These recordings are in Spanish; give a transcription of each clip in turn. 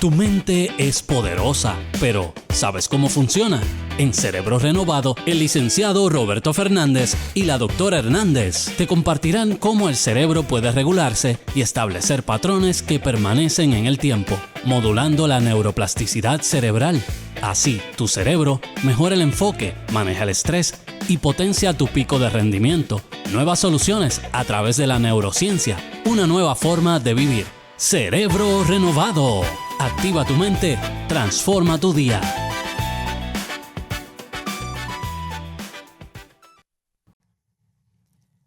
Tu mente es poderosa, pero ¿sabes cómo funciona? En Cerebro Renovado, el licenciado Roberto Fernández y la doctora Hernández te compartirán cómo el cerebro puede regularse y establecer patrones que permanecen en el tiempo, modulando la neuroplasticidad cerebral. Así, tu cerebro mejora el enfoque, maneja el estrés y potencia tu pico de rendimiento. Nuevas soluciones a través de la neurociencia, una nueva forma de vivir. Cerebro Renovado. Activa tu mente, transforma tu día.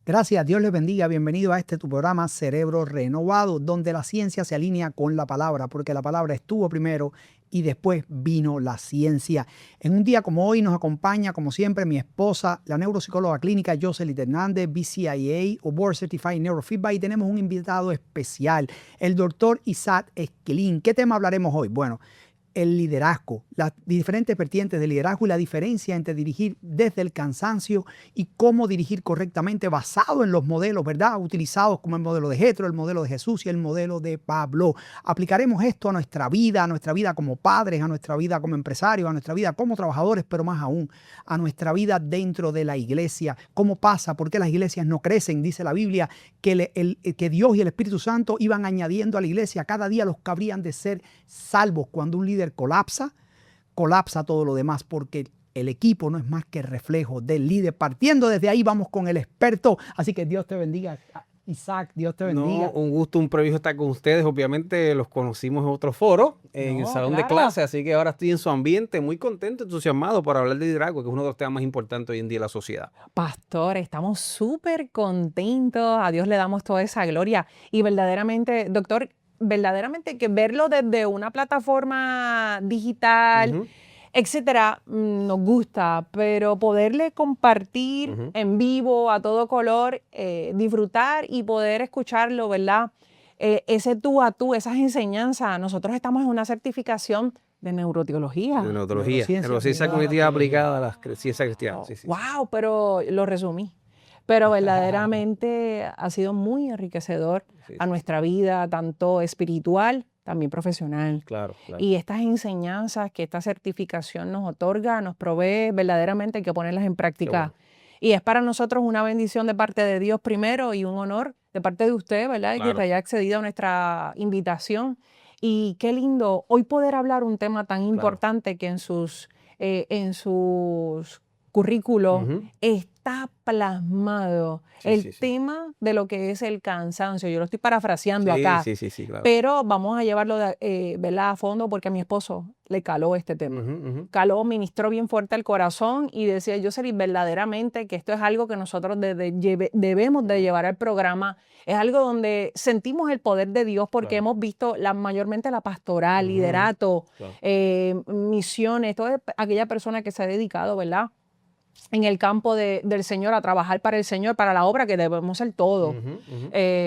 Gracias, Dios les bendiga. Bienvenido a tu programa Cerebro Renovado, donde la ciencia se alinea con la palabra, porque la palabra estuvo primero y después vino la ciencia. En un día como hoy nos acompaña, como siempre, mi esposa, la neuropsicóloga clínica Jocelyn Hernández, BCIA o Board Certified Neurofeedback, y tenemos un invitado especial, el doctor Isaac Esquilín. ¿Qué tema hablaremos hoy? Bueno, el liderazgo, las diferentes vertientes del liderazgo y la diferencia entre dirigir desde el cansancio y cómo dirigir correctamente basado en los modelos, ¿verdad? Utilizados como el modelo de Jetro, el modelo de Jesús y el modelo de Pablo. Aplicaremos esto a nuestra vida como padres, a nuestra vida como empresarios, a nuestra vida como trabajadores, pero más aún a nuestra vida dentro de la iglesia. ¿Cómo pasa? ¿Por qué las iglesias no crecen? Dice la Biblia que Dios y el Espíritu Santo iban añadiendo a la iglesia cada día los que habrían de ser salvos. Cuando un líder colapsa todo lo demás, porque el equipo no es más que reflejo del líder. Partiendo desde ahí vamos con el experto. Así que Dios te bendiga, Isaac, Dios te bendiga. No, un gusto, un privilegio estar con ustedes. Obviamente los conocimos en otro foro, en el salón de clase, así que ahora estoy en su ambiente, muy contento, entusiasmado por hablar de liderazgo, que es uno de los temas más importantes hoy en día en la sociedad. Pastor, estamos súper contentos. A Dios le damos toda esa gloria. Y verdaderamente, doctor, verdaderamente que verlo desde una plataforma digital, etcétera, nos gusta, pero poderle compartir en vivo, a todo color, disfrutar y poder escucharlo, ¿verdad? Ese tú a tú, esas enseñanzas. Nosotros estamos en una certificación de neuroteología. De neurociencia cognitiva aplicada a la ciencia cristiana. Sí. Wow, pero lo resumí. Pero verdaderamente ha sido muy enriquecedor a nuestra vida, tanto espiritual, también profesional. Claro. Y estas enseñanzas que esta certificación nos otorga, nos provee, verdaderamente hay que ponerlas en práctica. Bueno. Y es para nosotros una bendición de parte de Dios primero y un honor de parte de usted, ¿verdad? Claro. Que haya accedido a nuestra invitación. Y qué lindo hoy poder hablar un tema tan importante que en sus currículos está plasmado el tema de lo que es el cansancio. Yo lo estoy parafraseando acá, claro. Pero vamos a llevarlo ¿verdad? A fondo, porque a mi esposo le caló este tema. Caló, ministró bien fuerte al corazón y decía, Jocelyn, verdaderamente que esto es algo que nosotros debemos de llevar al programa. Es algo donde sentimos el poder de Dios, porque hemos visto mayormente la pastoral, liderato, misiones, toda aquella persona que se ha dedicado, ¿verdad?, en el campo del Señor, a trabajar para el Señor, para la obra, que debemos ser todos,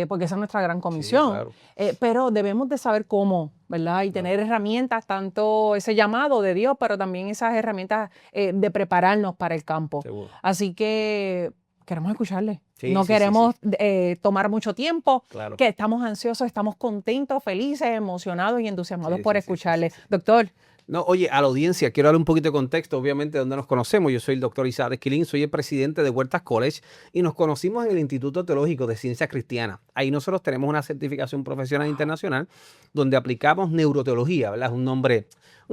porque esa es nuestra gran comisión. Claro. Pero debemos de saber cómo, ¿verdad? Y tener herramientas, tanto ese llamado de Dios, pero también esas herramientas de prepararnos para el campo. Seguro. Así que queremos escucharle. No queremos tomar mucho tiempo, que estamos ansiosos, estamos contentos, felices, emocionados y entusiasmados por escucharle. Doctor. No, oye, a la audiencia, quiero darle un poquito de contexto, obviamente, de dónde nos conocemos. Yo soy el doctor Isaac Esquilín, soy el presidente de Huertas College y nos conocimos en el Instituto Teológico de Ciencias Cristianas. Ahí nosotros tenemos una certificación profesional internacional donde aplicamos neuroteología, ¿verdad? Es un nombre,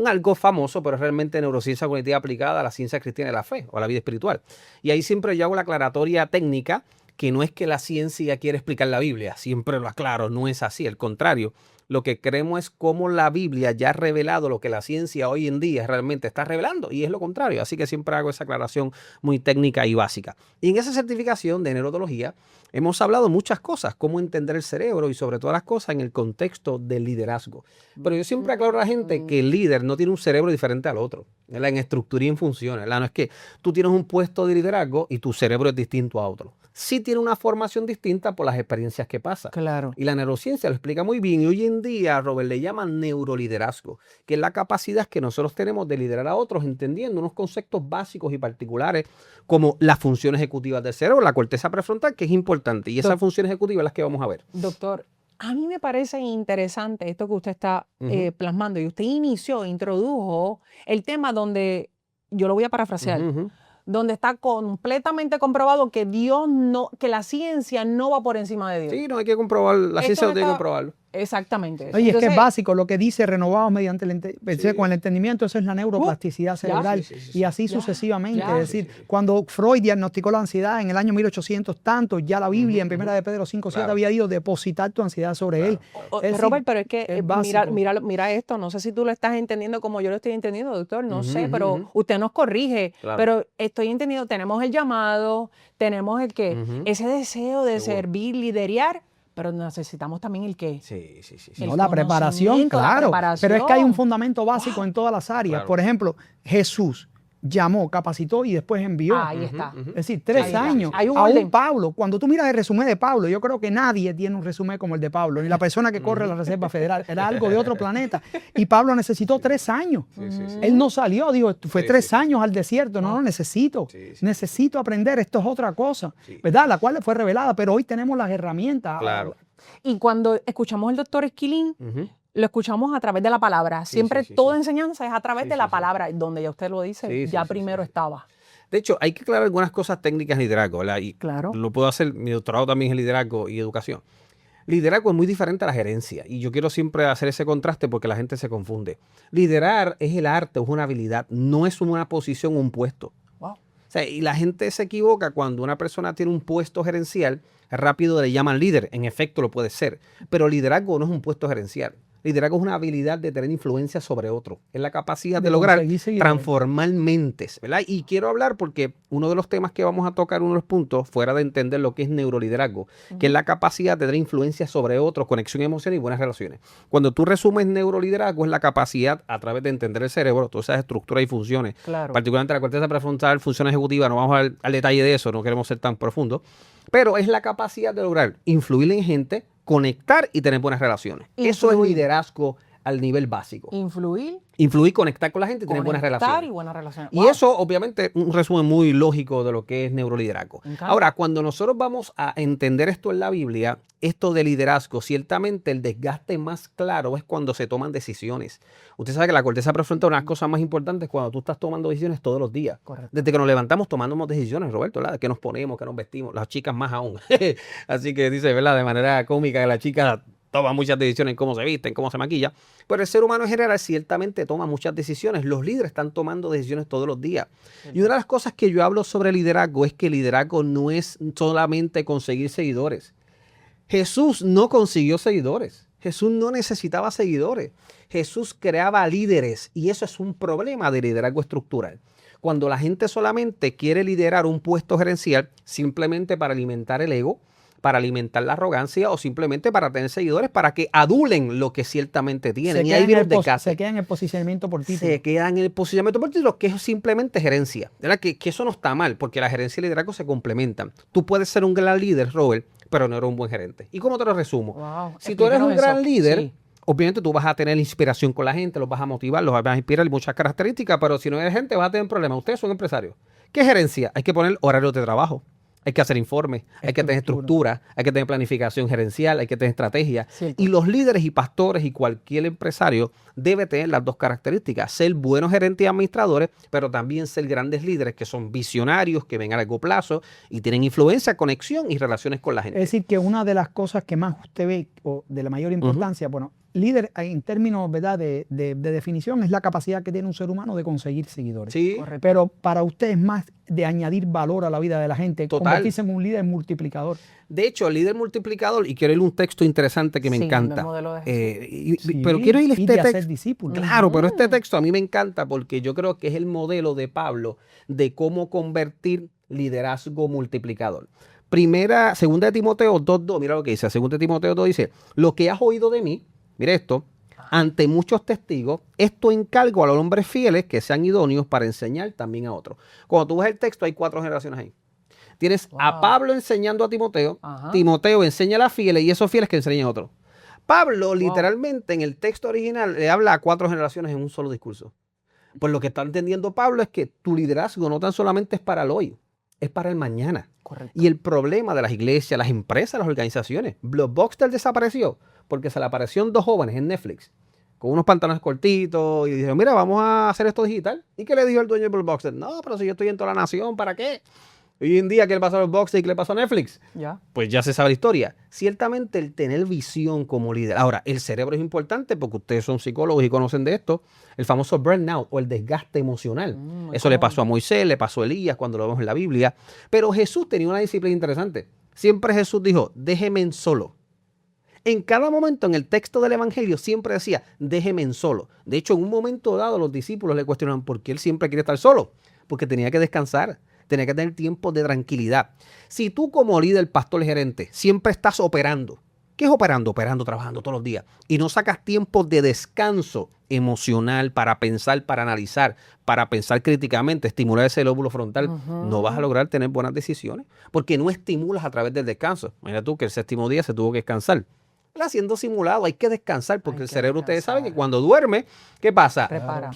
algo famoso, pero es realmente neurociencia cognitiva aplicada a la ciencia cristiana de la fe o a la vida espiritual. Y ahí siempre yo hago la aclaratoria técnica, que no es que la ciencia quiere explicar la Biblia, siempre lo aclaro, no es así, al contrario. Lo que creemos es cómo la Biblia ya ha revelado lo que la ciencia hoy en día realmente está revelando, y es lo contrario. Así que siempre hago esa aclaración muy técnica y básica. Y en esa certificación de neurotología hemos hablado muchas cosas, cómo entender el cerebro y sobre todas las cosas en el contexto del liderazgo. Pero yo siempre aclaro a la gente que el líder no tiene un cerebro diferente al otro, ¿verdad? En estructura y en funciones, ¿verdad? No es que tú tienes un puesto de liderazgo y tu cerebro es distinto a otro. Sí tiene una formación distinta por las experiencias que pasa. Claro. Y la neurociencia lo explica muy bien. Y hoy en día, Robert, le llaman neuroliderazgo, que es la capacidad que nosotros tenemos de liderar a otros, entendiendo unos conceptos básicos y particulares como las funciones ejecutivas del cerebro, la corteza prefrontal, que es importante. Y esa función ejecutiva es la que vamos a ver. Doctor, A mí me parece interesante esto que usted está plasmando, y usted introdujo el tema donde, yo lo voy a parafrasear, donde está completamente comprobado que que la ciencia no va por encima de Dios. Sí, no hay que comprobar, la ciencia no tiene que comprobarlo. Exactamente. Oye, Entonces, es que es básico lo que dice renovados mediante con el entendimiento, eso es la neuroplasticidad cerebral y así sucesivamente. Es decir, cuando Freud diagnosticó la ansiedad en el año 1800 tanto, ya la Biblia en 1 de Pedro 5:7 había ido a depositar tu ansiedad sobre él. Robert, pero es que mira esto, no sé si tú lo estás entendiendo como yo lo estoy entendiendo, doctor, no sé, pero usted nos corrige, pero estoy entendiendo, tenemos el llamado, tenemos el que, ese deseo de servir, liderar, pero necesitamos también el qué. Sí. No, la preparación, claro. Pero es que hay un fundamento básico en todas las áreas. Por ejemplo, Jesús llamó, capacitó y después envió. Ahí está. Es decir, 3 años. Hay un Aún orden. Pablo, cuando tú miras el resumen de Pablo, yo creo que nadie tiene un resumen como el de Pablo, ni la persona que corre la Reserva Federal. Era algo de otro planeta. Y Pablo necesitó 3 años. Él no salió, dijo, fue 3 años al desierto. No, necesito. Necesito aprender, esto es otra cosa. ¿Verdad? La cual le fue revelada, pero hoy tenemos las herramientas. Claro. Y cuando escuchamos al doctor Esquilín, lo escuchamos a través de la palabra. Siempre toda enseñanza es a través de la palabra, donde ya usted lo dice, primero estaba. De hecho, hay que aclarar algunas cosas técnicas de liderazgo, ¿verdad? Y claro. Lo puedo hacer, mi doctorado también es liderazgo y educación. Liderazgo es muy diferente a la gerencia y yo quiero siempre hacer ese contraste porque la gente se confunde. Liderar es el arte, es una habilidad, no es una posición o un puesto. Wow. O sea, y la gente se equivoca cuando una persona tiene un puesto gerencial, rápido le llaman líder. En efecto, lo puede ser. Pero liderazgo no es un puesto gerencial. Liderazgo es una habilidad de tener influencia sobre otro. Es la capacidad de lograr transformar mentes, ¿verdad? Y quiero hablar porque uno de los temas que vamos a tocar, uno de los puntos, fuera de entender lo que es neuroliderazgo, que es la capacidad de tener influencia sobre otro, conexión emocional y buenas relaciones. Cuando tú resumes neuroliderazgo, es la capacidad a través de entender el cerebro, todas esas estructuras y funciones, particularmente la corteza prefrontal, función ejecutiva, no vamos al detalle de eso, no queremos ser tan profundos, pero es la capacidad de lograr influir en gente, conectar y tener buenas relaciones. Eso es liderazgo al nivel básico. Influir, conectar con la gente y tener buenas relaciones. Y buenas relaciones. Y eso, obviamente, un resumen muy lógico de lo que es neuroliderazgo. Ahora, cuando nosotros vamos a entender esto en la Biblia, esto de liderazgo, ciertamente el desgaste más claro es cuando se toman decisiones. Usted sabe que la corteza prefrontal, una de las cosas más importantes es cuando tú estás tomando decisiones todos los días. Correcto. Desde que nos levantamos tomamos decisiones, Roberto, ¿verdad? De qué nos ponemos, qué nos vestimos, las chicas más aún. Así que dice, ¿verdad? De manera cómica que las chicas toma muchas decisiones en cómo se visten, cómo se maquilla, pero el ser humano en general ciertamente toma muchas decisiones. Los líderes están tomando decisiones todos los días. Y una de las cosas que yo hablo sobre liderazgo es que liderazgo no es solamente conseguir seguidores. Jesús no consiguió seguidores. Jesús no necesitaba seguidores. Jesús creaba líderes y eso es un problema de liderazgo estructural. Cuando la gente solamente quiere liderar un puesto gerencial simplemente para alimentar el ego, para alimentar la arrogancia o simplemente para tener seguidores para que adulen lo que ciertamente tienen. Y ahí viene el desgaste. Se queda en el posicionamiento por título. Se queda en el posicionamiento por título, que es simplemente gerencia. ¿Verdad? Que eso no está mal, porque la gerencia y el liderazgo se complementan. Tú puedes ser un gran líder, Robert, pero no eres un buen gerente. ¿Y cómo te lo resumo? Wow. Si tú eres un gran líder, obviamente tú vas a tener inspiración con la gente, los vas a motivar, los vas a inspirar y muchas características, pero si no eres gente vas a tener problemas. Ustedes son empresarios. ¿Qué gerencia? Hay que poner horarios de trabajo. Hay que hacer informes, hay que tener estructura, hay que tener planificación gerencial, hay que tener estrategia. Y los líderes y pastores y cualquier empresario debe tener las dos características. Ser buenos gerentes y administradores, pero también ser grandes líderes que son visionarios, que ven a largo plazo y tienen influencia, conexión y relaciones con la gente. Es decir, que una de las cosas que más usted ve, o de la mayor importancia, bueno, líder en términos, ¿verdad?, de definición, es la capacidad que tiene un ser humano de conseguir seguidores. Sí. Correcto. Pero para usted es más de añadir valor a la vida de la gente, convertirse en un líder multiplicador. De hecho, el líder multiplicador, y quiero ir a un texto interesante que me encanta. Pero quiero ir a este texto. Discípulos. Claro, pero este texto a mí me encanta porque yo creo que es el modelo de Pablo de cómo convertir liderazgo multiplicador. Segunda de Timoteo 2.2, mira lo que dice. Segunda de Timoteo 2 dice, lo que has oído de mí, mire esto, ante muchos testigos, esto encargo a los hombres fieles que sean idóneos para enseñar también a otros. Cuando tú ves el texto, hay 4 generaciones ahí. Tienes a Pablo enseñando a Timoteo, Timoteo enseña a las fieles y esos fieles que enseñan a otros. Pablo, literalmente, en el texto original, le habla a 4 generaciones en un solo discurso. Pues lo que está entendiendo Pablo es que tu liderazgo no tan solamente es para el hoy, es para el mañana. Correcto. Y el problema de las iglesias, las empresas, las organizaciones, Blockbuster desapareció porque se le aparecieron 2 jóvenes en Netflix con unos pantalones cortitos y dijeron, mira, vamos a hacer esto digital. ¿Y qué le dijo el dueño de Blockbuster? No, pero si yo estoy en toda la nación, ¿para qué? Hoy en día, ¿qué le pasó a Blockbuster y qué le pasó a Netflix? Ya. Pues ya se sabe la historia. Ciertamente el tener visión como líder. Ahora, el cerebro es importante porque ustedes son psicólogos y conocen de esto. El famoso burnout o el desgaste emocional. Eso le pasó a Moisés, le pasó a Elías cuando lo vemos en la Biblia. Pero Jesús tenía una disciplina interesante. Siempre Jesús dijo, déjeme en solo. En cada momento en el texto del Evangelio siempre decía, déjeme en solo. De hecho, en un momento dado los discípulos le cuestionaban por qué él siempre quería estar solo. Porque tenía que descansar. Tenía que tener tiempo de tranquilidad. Si tú como líder, pastor, gerente, siempre estás operando. ¿Qué es operando? Operando, trabajando todos los días. Y no sacas tiempo de descanso emocional para pensar, para analizar, para pensar críticamente, estimular ese lóbulo frontal. No vas a lograr tener buenas decisiones porque no estimulas a través del descanso. Mira tú que el 7º día se tuvo que descansar. Haciendo simulado, hay que descansar porque el cerebro, ustedes saben que cuando duerme, ¿qué pasa?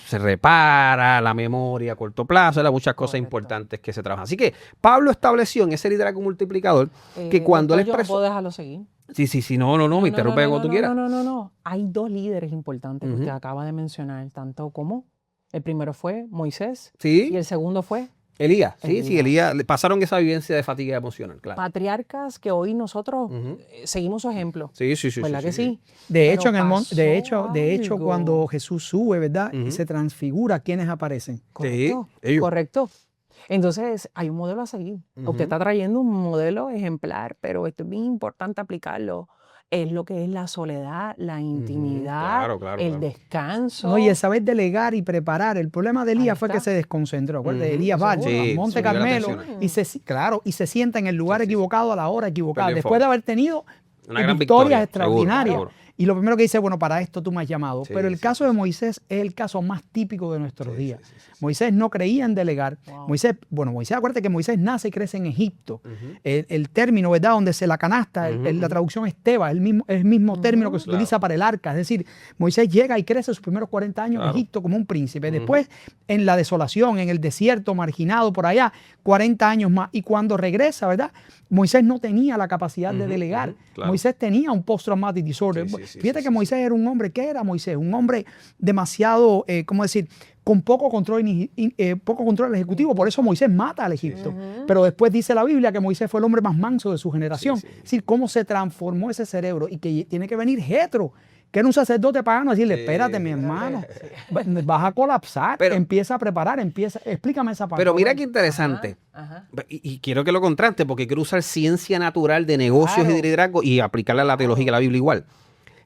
Se repara la memoria a corto plazo, muchas cosas importantes que se trabajan. Así que Pablo estableció en ese liderazgo multiplicador que cuando él expresó... Yo no puedo dejarlo seguir. Sí, no, me interrumpe como tú quieras. No. Hay 2 líderes importantes que usted acaba de mencionar, tanto como el primero fue Moisés y el segundo fue Elías. Elías. Pasaron esa vivencia de fatiga emocional, claro. Patriarcas que hoy nosotros seguimos su ejemplo. Sí. ¿Verdad que sí? De hecho, de hecho, cuando Jesús sube, ¿verdad? Y se transfigura, ¿quiénes aparecen? Correcto. Correcto. Entonces, hay un modelo a seguir. Usted está trayendo un modelo ejemplar, pero esto es bien importante aplicarlo. Es lo que es la soledad, la intimidad, el descanso. No, y el saber delegar y preparar. El problema de Elías fue que se desconcentró. Acuérdate, Elías va al Monte Carmelo y se sienta en el lugar equivocado a la hora equivocada. Después de haber tenido una gran victorias extraordinarias. Seguro. Y lo primero que dice, bueno, para esto tú me has llamado. Sí, Pero el caso de Moisés es el caso más típico de nuestros días. Moisés no creía en delegar. Moisés, acuérdate que Moisés nace y crece en Egipto. El término, ¿verdad? Donde se la canasta, la traducción es teba, el mismo término que se utiliza para el arca. Es decir, Moisés llega y crece sus primeros 40 años en Egipto como un príncipe. Después, en la desolación, en el desierto, marginado por allá, 40 años más. Y cuando regresa, ¿verdad? Moisés no tenía la capacidad de delegar. Moisés tenía un post-traumatic disorder. Fíjate que Moisés era un hombre, ¿qué era Moisés? Un hombre demasiado, ¿cómo decir? Con poco control ejecutivo. Por eso Moisés mata al Egipto. Pero después dice la Biblia que Moisés fue el hombre más manso de su generación. Es decir, cómo se transformó ese cerebro y que tiene que venir Jetro, que era un sacerdote pagano, a decirle, espérate, mi hermano, vas a colapsar, empieza a preparar, explícame esa parte. Pero mira qué interesante, Y quiero que lo contraste, porque quiero usar ciencia natural de negocios y de liderazgo y aplicarla a la teología y a la Biblia igual.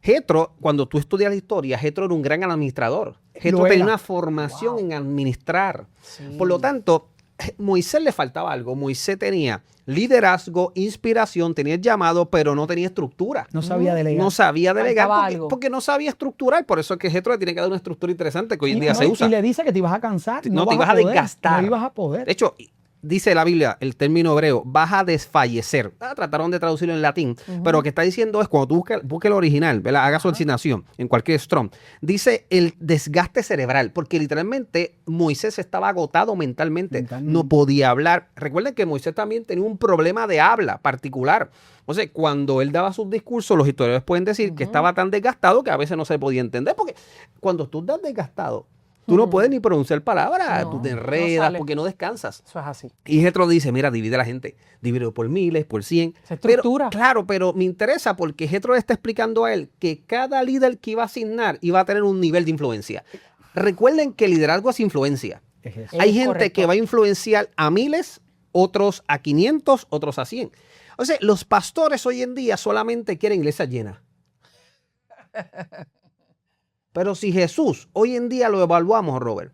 Jetro, cuando tú estudias la historia, Jetro era un gran administrador. Jetro tenía una formación en administrar. Por lo tanto, Moisés le faltaba algo. Moisés tenía liderazgo, inspiración, tenía el llamado, pero no tenía estructura. No sabía delegar. No sabía delegar porque no sabía estructurar. Por eso es que Jetro le tiene que dar una estructura interesante que hoy en día se usa. Y le dice que te ibas a cansar. No, te ibas a desgastar. No ibas a poder. De hecho, dice la Biblia, el término hebreo, vas a desfallecer. Trataron de traducirlo en latín, pero lo que está diciendo es, cuando tú busques el original, ¿verdad? Haga su asignación en cualquier Strong, dice el desgaste cerebral, porque literalmente Moisés estaba agotado mentalmente, no podía hablar. Recuerden que Moisés también tenía un problema de habla particular. Entonces, cuando él daba sus discursos, los historiadores pueden decir que estaba tan desgastado que a veces no se podía entender, porque cuando tú estás desgastado, tú no puedes ni pronunciar palabras, tú te enredas porque no descansas. Eso es así. Y Jetro dice, mira, divide a la gente, divide por miles, por 100. Se estructura. Pero me interesa porque Jetro le está explicando a él que cada líder que iba a asignar iba a tener un nivel de influencia. Recuerden que el liderazgo es influencia. Hay gente que va a influenciar a miles, otros a 500, otros a 100. O sea, los pastores hoy en día solamente quieren iglesias llenas. Pero si Jesús, hoy en día lo evaluamos, Robert,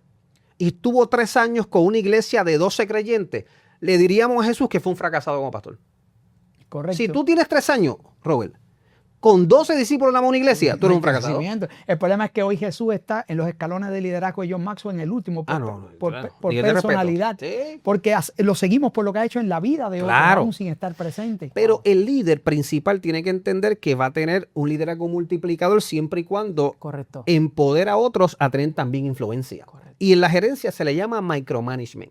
y estuvo 3 años con una iglesia de 12 creyentes, le diríamos a Jesús que fue un fracasado como pastor. Correcto. Si tú tienes 3 años, Robert, con 12 discípulos en una iglesia, tú eres un fracasado. El problema es que hoy Jesús está en los escalones de liderazgo de John Maxwell en el último por personalidad. Sí. Porque lo seguimos por lo que ha hecho en la vida de otros, aún sin estar presente. Pero el líder principal tiene que entender que va a tener un liderazgo multiplicador siempre y cuando empodera a otros a tener también influencia. Y en la gerencia se le llama micromanagement.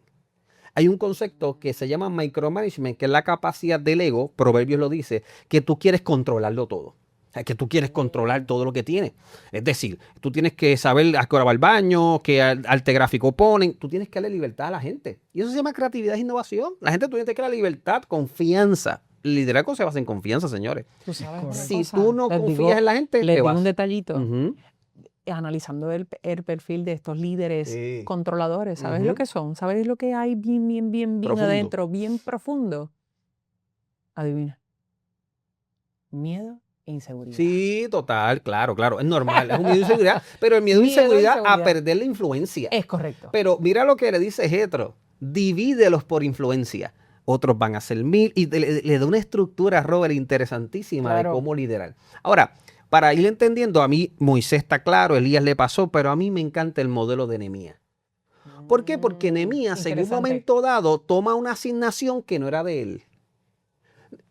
hay un concepto que se llama micromanagement, que es la capacidad del ego, Proverbios lo dice, que tú quieres controlarlo todo. O sea, que tú quieres controlar todo lo que tienes. Es decir, tú tienes que saber a qué hora va al baño, qué arte gráfico ponen. Tú tienes que darle libertad a la gente. Y eso se llama creatividad e innovación. La gente tú tienes que darle libertad, confianza. El liderazgo se basa en confianza, señores. Tú sabes una Si cosa, tú no les confías digo- en la gente, les te digo vas. un detallito. Ujú. Analizando el perfil de estos líderes Sí. controladores, ¿sabes Ujú. lo que son? ¿Sabes lo que hay bien Profundo. adentro, bien profundo? Adivina. Miedo e inseguridad. Sí, total, claro, claro. Es normal, es un miedo de inseguridad, pero el miedo de Miedo e inseguridad a inseguridad. perder la influencia. Es correcto. Pero mira lo que le dice Jetro, divídelos por influencia. Otros van a ser 1000 y le da una estructura a Robert interesantísima de Claro. cómo liderar. Ahora, para ir entendiendo, a mí Moisés está claro, Elías le pasó, pero a mí me encanta el modelo de Nehemías. ¿Por qué? Porque Nehemías en un Interesante. momento dado toma una asignación que no era de él.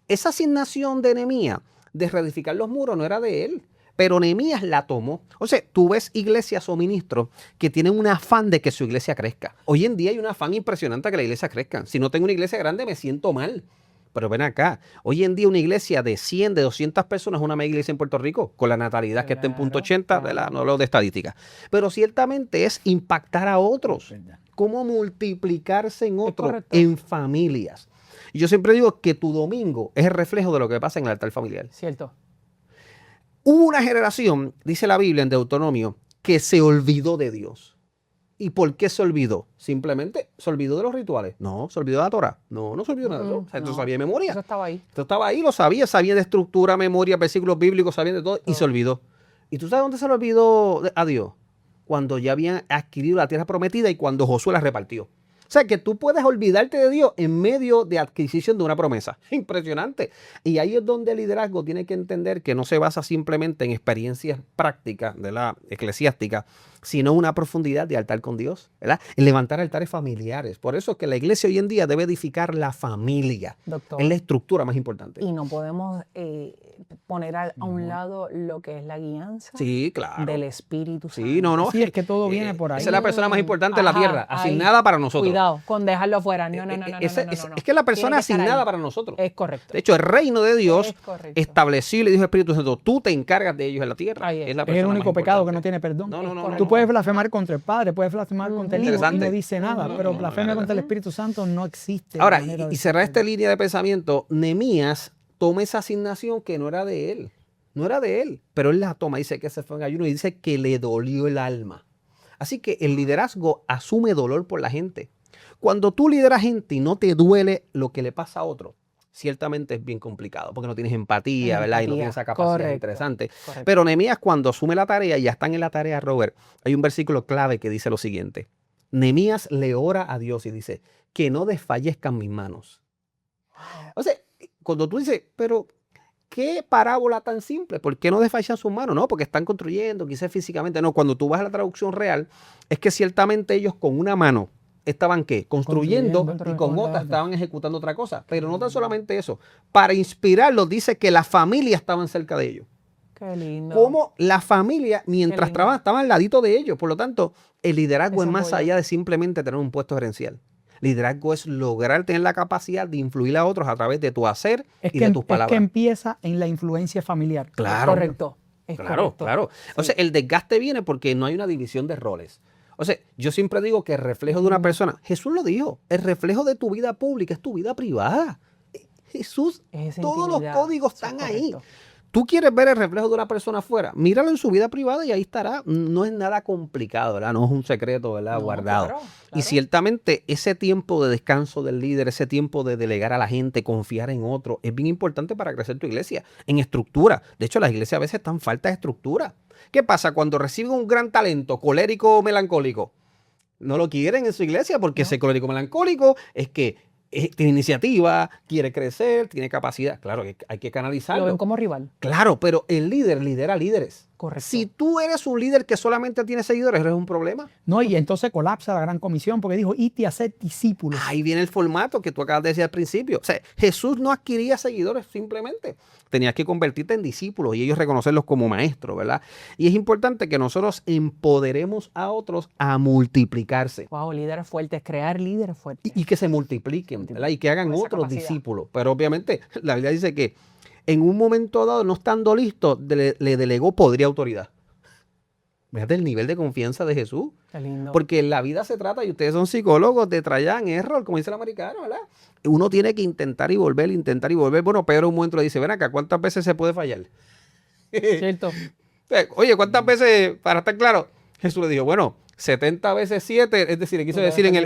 Esa asignación de Nehemías de reedificar los muros no era de él, pero Nehemías la tomó. O sea, tú ves iglesias o ministros que tienen un afán de que su iglesia crezca. Hoy en día hay un afán impresionante a que la iglesia crezca. Si no tengo una iglesia grande me siento mal. Pero ven acá, hoy en día una iglesia de 100, de 200 personas es una mega iglesia en Puerto Rico, con la natalidad que está en punto 80, ¿verdad? No hablo de estadística. Pero ciertamente es impactar a otros. Cómo multiplicarse en otros, correcto. en familias. Y yo siempre digo que tu domingo es el reflejo de lo que pasa en el altar familiar. Cierto. Hubo una generación, dice la Biblia en Deuteronomio, que se olvidó de Dios. ¿Y por qué se olvidó? Simplemente se olvidó de los rituales. No, se olvidó de la Torah. No, no se olvidó nada de eso. O sea, esto No. sabía de memoria. Eso estaba ahí. Esto estaba ahí, lo sabía de estructura, memoria, versículos bíblicos, sabían de todo y se olvidó. ¿Y tú sabes dónde se le olvidó a Dios? Cuando ya habían adquirido la tierra prometida y cuando Josué la repartió. O sea, que tú puedes olvidarte de Dios en medio de adquisición de una promesa. Impresionante. Y ahí es donde el liderazgo tiene que entender que no se basa simplemente en experiencias prácticas de la eclesiástica, sino una profundidad de altar con Dios, ¿verdad? En levantar altares familiares. Por eso es que la iglesia hoy en día debe edificar la familia. Doctor. Es la estructura más importante. Y no podemos poner a un lado lo que es la guianza Sí, claro. del Espíritu Santo. Sí, no. Sí, es que todo viene por ahí. Esa es la persona más importante de la Ajá, tierra, ahí. asignada para nosotros. Cuidado con dejarlo afuera. No, no, no, no, Es no. que la persona Tiene que estar asignada ahí. para nosotros. Es correcto. De hecho, el reino de Dios Es correcto. estableció y le dijo al Espíritu Santo, tú te encargas de ellos en la tierra. Ahí es. la Es el persona único más pecado que importante. no tiene perdón. No, no, no, correcto. Tú puedes blasfemar contra el Padre, puedes blasfemar contra el Hijo y Interesante. no dice nada, pero no, blasfemia no, contra el no. Espíritu Santo no existe. de Ahora, manera y de- cerrar esta línea de pensamiento, Nehemías toma esa asignación que no era de él. No era de él, pero él la toma, dice que se fue en ayuno y dice que le dolió el alma. Así que el liderazgo asume dolor por la gente. Cuando tú lideras gente y no te duele lo que le pasa a otro, ciertamente es bien complicado, porque no tienes empatía, ¿verdad? Y no Empatía. tienes esa capacidad Correcto. interesante. Correcto. Pero Nehemías, cuando asume la tarea, y ya están en la tarea, Robert, hay un versículo clave que dice lo siguiente. Nehemías le ora a Dios y dice, que no desfallezcan mis manos. O sea, cuando tú dices, pero ¿qué parábola tan simple? ¿Por qué no desfallecen sus manos? No, porque están construyendo, quizás físicamente. No, cuando tú vas a la traducción real, es que ciertamente ellos con una mano estaban ¿qué? Construyendo y con otra estaban ejecutando otra cosa. Pero no tan solamente eso. Para inspirarlos dice que la familia estaban cerca de ellos. Qué lindo. Como la familia, mientras lindo. trabajaban, estaban al ladito de ellos. Por lo tanto, el liderazgo Ese es más apoyo. allá de simplemente tener un puesto gerencial. Liderazgo es lograr tener la capacidad de influir a otros a través de tu hacer Es y que, de tus es palabras. que empieza en la influencia familiar. Claro. Correcto. Es Claro, correcto. claro. O sea, el desgaste viene porque no hay una división de roles. O sea, yo siempre digo que el reflejo de una persona, Jesús lo dijo, el reflejo de tu vida pública es tu vida privada. Jesús, Es esa todos los intimidad. códigos Eso es están ahí. correcto. Tú quieres ver el reflejo de una persona afuera, míralo en su vida privada y ahí estará. No es nada complicado, ¿verdad? No es un secreto, ¿verdad? No, Guardado. claro, Y claro. ciertamente ese tiempo de descanso del líder, ese tiempo de delegar a la gente, confiar en otro, es bien importante para crecer tu iglesia en estructura. De hecho, las iglesias a veces están falta de estructura. ¿Qué pasa cuando reciben un gran talento, colérico o melancólico? No lo quieren en su iglesia porque ese colérico melancólico es que tiene iniciativa, quiere crecer, tiene capacidad. Claro que hay que Lo canalizarlo. ven como rival. Claro, pero el líder lidera líderes. Correcto. Si tú eres un líder que solamente tiene seguidores, eres un problema. No, y entonces colapsa la gran comisión porque dijo, id y haced discípulos. Ahí viene el formato que tú acabas de decir al principio. O sea, Jesús no adquiría seguidores simplemente. Tenías que convertirte en discípulos y ellos reconocerlos como maestros, ¿verdad? Y es importante que nosotros empoderemos a otros a multiplicarse. Wow, líderes fuertes, crear líderes fuertes. Y que se multipliquen, ¿verdad? Y que hagan Con esa otros capacidad. discípulos. Pero obviamente la Biblia dice que en un momento dado, no estando listo, le delegó poder y autoridad. Fíjate el nivel de confianza de Jesús. Qué lindo. Porque en la vida se trata, y ustedes son psicólogos, de trial and error, como dice el americano, ¿verdad? Uno tiene que intentar y volver, intentar y volver. Bueno, Pedro en un momento le dice, ven acá, ¿cuántas veces se puede fallar? ¿Cierto? Oye, ¿cuántas veces, para estar claro? Jesús le dijo, bueno, 70 veces 7, es decir, le quiso decir en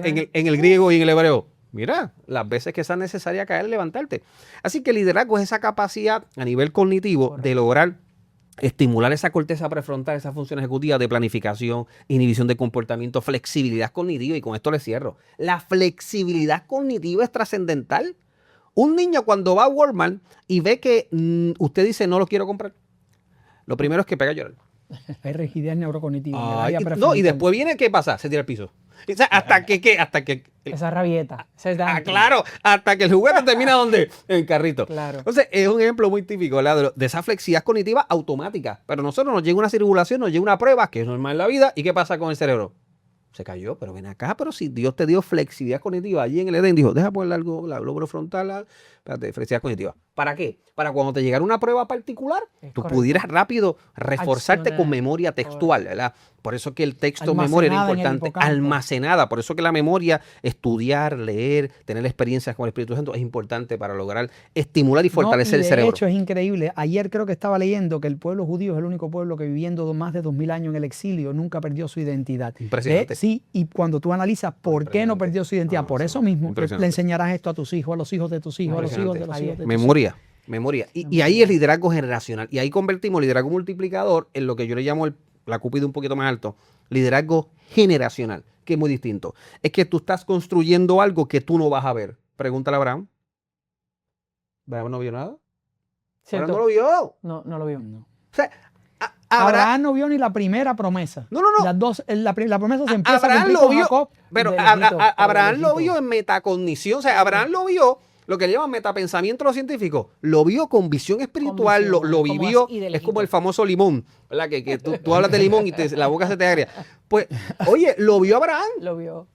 el griego y en el hebreo, mira, las veces que sea necesaria caer, levantarte. Así que el liderazgo es esa capacidad a nivel cognitivo de lograr estimular esa corteza prefrontal, esa función ejecutiva de planificación, inhibición de comportamiento, flexibilidad cognitiva. Y con esto le cierro. La flexibilidad cognitiva es trascendental. Un niño cuando va a Walmart y ve que usted dice no lo quiero comprar, lo primero es que pega a llorar. Hay rigidez neurocognitiva. en el Ay, área no, y prefrontal. después viene, ¿qué pasa? Se tira al piso. O sea, hasta que, ¿qué? Hasta que... Esa rabieta. Ese daño. Claro, hasta que el juguete termina ¿dónde? En el carrito. Claro. Entonces, es un ejemplo muy típico, ¿verdad? De esa flexibilidad cognitiva automática. Pero nosotros nos llega una circulación, nos llega una prueba, que es normal en la vida, ¿y qué pasa con el cerebro? Se cayó, pero ven acá, pero si Dios te dio flexibilidad cognitiva allí en el Edén, dijo, deja ponerle algo, la lóbulo frontal, espérate, flexibilidad cognitiva. ¿Para qué? Para cuando te llegara una prueba particular, tú correcto. pudieras rápido reforzarte Accionar. con memoria textual, ¿verdad? Por eso que el texto memoria era Almacenada en el importante, hipocampo. almacenada. Por eso que la memoria, estudiar, leer, tener experiencias con el Espíritu Santo es importante para lograr estimular y fortalecer el cerebro. De hecho, es increíble. Ayer creo que estaba leyendo que el pueblo judío es el único pueblo que viviendo más de 2000 años en el exilio nunca perdió su identidad. Impresionante. Sí, y cuando tú analizas por qué no perdió su identidad, por eso mismo, le enseñarás esto a tus hijos, a los hijos de tus hijos, a los hijos de los hijos de tus hijos. Memoria. Y ahí es liderazgo generacional. Y ahí convertimos liderazgo multiplicador en lo que yo le llamo la cúpula un poquito más alto. Liderazgo generacional, que es muy distinto. Es que tú estás construyendo algo que tú no vas a ver. Pregúntale a Abraham. ¿Abraham no vio nada? ¿Cierto? Abraham no lo vio. No lo vio. No. O sea, Abraham no vio ni la primera promesa. No. Las dos, la promesa se empieza Abraham a cumplir lo con vio, Jacob. pero de lejito, Abraham de lo lejito. vio en metacognición. O sea, Abraham lo vio, lo que le llaman metapensamiento a los científicos, lo vio con visión espiritual, visión, lo como vivió, así, y de es como lejito. el famoso limón, ¿verdad? Que tú hablas de limón y la boca se te agria. Pues, oye, lo vio Abraham Lo vio.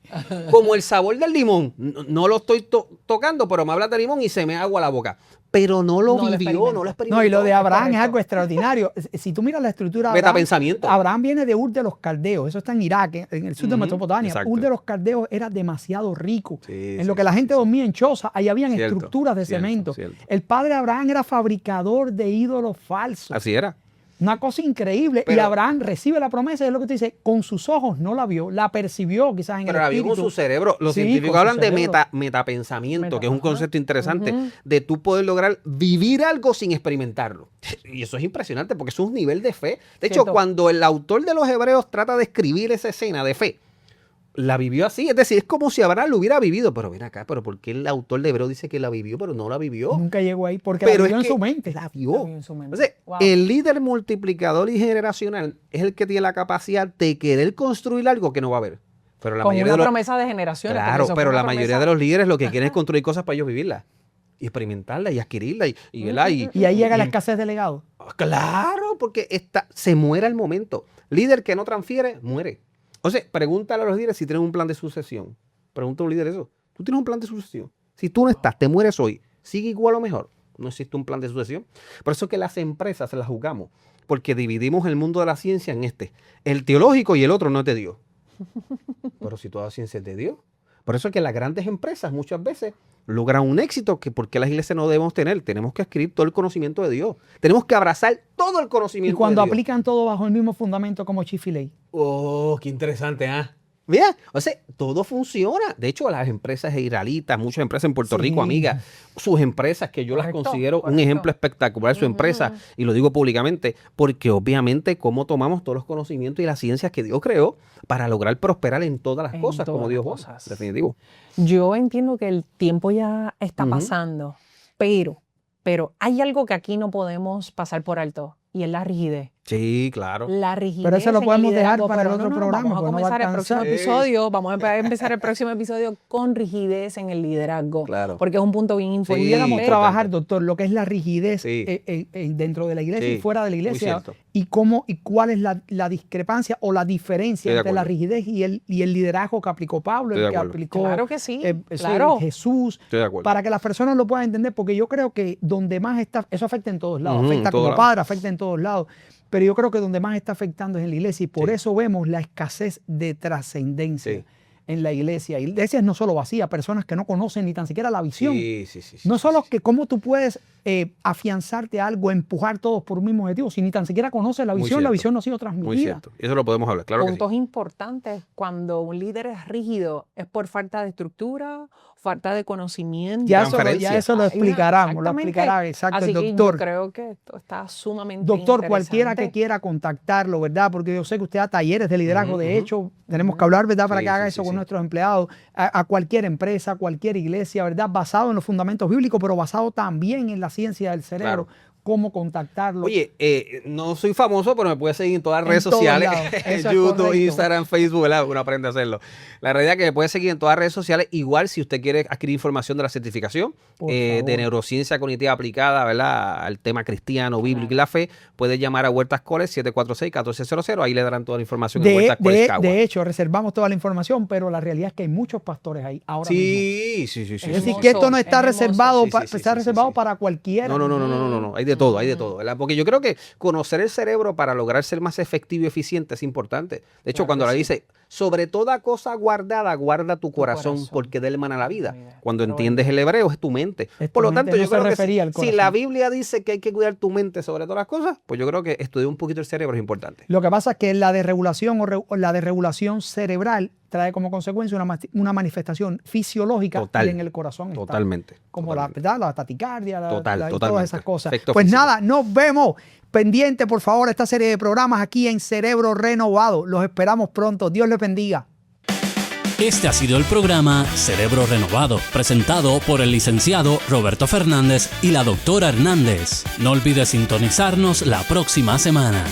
como el sabor del limón. No lo estoy tocando, pero me hablas de limón y se me agua la boca. Pero no lo No lo vivió, experimentó. no lo experimentó. No, y lo de Abraham es correcto. algo extraordinario. Si tú miras la estructura de Metapensamiento. Abraham viene de Ur de los Caldeos. Eso está en Irak, en el sur de Mesopotamia. exacto. Ur de los Caldeos era demasiado rico. Sí, en lo que la gente dormía en choza, ahí habían Cierto, estructuras de cierto, cemento. cierto. El padre de Abraham era fabricador de ídolos falsos. Así era. Una cosa increíble. Y Pero- Abraham recibe la promesa, es lo que te dice, con sus ojos no la vio, la percibió quizás en Pero el la vio con espíritu. su cerebro. Los Sí, científicos con su hablan de cerebro. metapensamiento, que es un concepto interesante, de tú poder lograr vivir algo sin experimentarlo. Y eso es impresionante porque eso es un nivel de fe. De hecho, Cierto. cuando el autor de los Hebreos trata de escribir esa escena de fe, la vivió así. Es decir, es como si Abraham lo hubiera vivido. Pero ven acá, pero ¿por qué el autor de Hebreos dice que la vivió, pero no la vivió? Nunca llegó ahí porque Pero la vivió es en que su mente. la vio. La vio en su mente. Entonces, Wow. el líder multiplicador y generacional es el que tiene la capacidad de querer construir algo que no va a haber. Pero la Con mayoría una de los, promesa de generaciones. porque claro, eso fue pero una la mayoría promesa. de los líderes lo que quieren es construir cosas para ellos vivirlas y experimentarlas y adquirirlas ¿verdad? Y ahí llega la escasez de legado. Claro, porque se muere al momento. Líder que no transfiere, muere. O sea, pregúntale a los líderes si tienen un plan de sucesión. Pregúntale a los líderes eso. ¿Tú tienes un plan de sucesión? Si tú no estás, te mueres hoy, ¿sigue igual o mejor? No existe un plan de sucesión. Por eso que las empresas las juzgamos, porque dividimos el mundo de la ciencia en el teológico y el otro no es de Dios. Pero si toda ciencia es de Dios. Por eso es que las grandes empresas muchas veces logran un éxito que porque las iglesias no debemos tener. Tenemos que adquirir todo el conocimiento de Dios. Tenemos que abrazar todo el Y conocimiento cuando de Dios. aplican todo bajo el mismo fundamento como Chick-fil-A. Oh, qué interesante, ¿ah? Mira, o sea, todo funciona. De hecho, las empresas israelitas, muchas empresas en Puerto Sí. Rico, amigas, sus empresas, que yo las Correcto, considero un correcto. ejemplo espectacular de su empresa, y lo digo públicamente, porque obviamente cómo tomamos todos los conocimientos y las ciencias que Dios creó para lograr prosperar en todas las En cosas, todas como Dios las busca, cosas. definitivo. Yo entiendo que el tiempo ya está Ujú. pasando, pero hay algo que aquí no podemos pasar por alto y es la rigidez. Sí, claro. La rigidez. Pero eso lo en podemos dejar liderazgo, para el pero otro programa, Vamos a porque no va a comenzar el próximo alcanzar. episodio. Vamos a empezar el próximo episodio con rigidez en el liderazgo. Claro. Porque es un punto bien importante. Pudiéramos Sí, trabajar, importante. doctor, lo que es la rigidez Sí. dentro de la iglesia Sí, y fuera de la muy iglesia cierto. y cuál es la discrepancia o la diferencia Estoy de entre la acuerdo. rigidez y el liderazgo que aplicó Pablo, Estoy de el que acuerdo. aplicó Claro que sí, ese claro. Jesús, Estoy de acuerdo. para que las personas lo puedan entender, porque yo creo que donde más está, eso afecta en todos lados, Ujú, afecta en todos como lados. padre, afecta en todos lados, pero yo creo que donde más está afectando es en la iglesia y por Sí. eso vemos la escasez de trascendencia Sí. en la iglesia. Iglesias no solo vacías, personas que no conocen ni tan siquiera la visión. Sí. No sí, solo sí. que cómo tú puedes afianzarte a algo, empujar todos por un mismo objetivo, si ni tan siquiera conoces la Muy visión, la cierto. visión no ha sido Muy transmitida. cierto. Eso lo podemos hablar, claro que sí. Puntos importantes cuando un líder es rígido es por falta de estructura, falta de conocimiento. Ya Transferencia. eso lo Hay una- explicaremos, lo exactamente. explicará exacto Así el que doctor. yo creo que esto está sumamente Doctor, cualquiera que interesante. quiera contactarlo, ¿verdad? Porque yo sé que usted da talleres de liderazgo, Ujú, de ujú. hecho, tenemos que hablar, ¿verdad? Para Sí, que haga sí, eso sí, con sí. nuestros empleados, a cualquier empresa, cualquier iglesia, ¿verdad? Basado en los fundamentos bíblicos, pero basado también en la ciencia del cerebro, Claro. cómo contactarlo. Oye, no soy famoso, pero me puedes seguir en todas las En redes todos sociales. lados. Eso es YouTube, correcto. Instagram, Facebook, ¿verdad? Uno aprende a hacerlo. La realidad es que me puede seguir en todas las redes sociales. Igual si usted quiere adquirir información de la certificación Por de favor. neurociencia cognitiva aplicada, ¿verdad? Al tema cristiano, bíblico y la fe, puede llamar a Huertas College 746-1400. Ahí le darán toda la información en Huertas College Cagua. De hecho, reservamos toda la información, pero la realidad es que hay muchos pastores ahí ahora mismo. Sí. Es sí, decir, sí. que esto no Es está hermoso. reservado, Sí, sí, sí, está sí, reservado sí. para cualquiera. No. Hay de todo, ¿verdad? Porque yo creo que conocer el cerebro para lograr ser más efectivo y eficiente es importante. De hecho, Claro cuando que la sí. dice, sobre toda cosa guardada, guarda tu corazón, corazón. porque de él mana la vida. Mira, Cuando pero entiendes el hebreo, es tu mente. Es Por tu lo mente, tanto, no yo se creo que refería al si corazón. la Biblia dice que hay que cuidar tu mente sobre todas las cosas, pues yo creo que estudiar un poquito el cerebro es importante. Lo que pasa es que la desregulación o la desregulación cerebral trae como consecuencia una manifestación fisiológica Total. y en el corazón está. Totalmente. Como totalmente. la taticardia, y Totalmente. todas esas cosas. Efecto Pues físico. nada, nos vemos. Pendiente, por favor, esta serie de programas aquí en Cerebro Renovado. Los esperamos pronto. Dios les bendiga. Este ha sido el programa Cerebro Renovado, presentado por el licenciado Roberto Fernández y la doctora Hernández. No olvides sintonizarnos la próxima semana.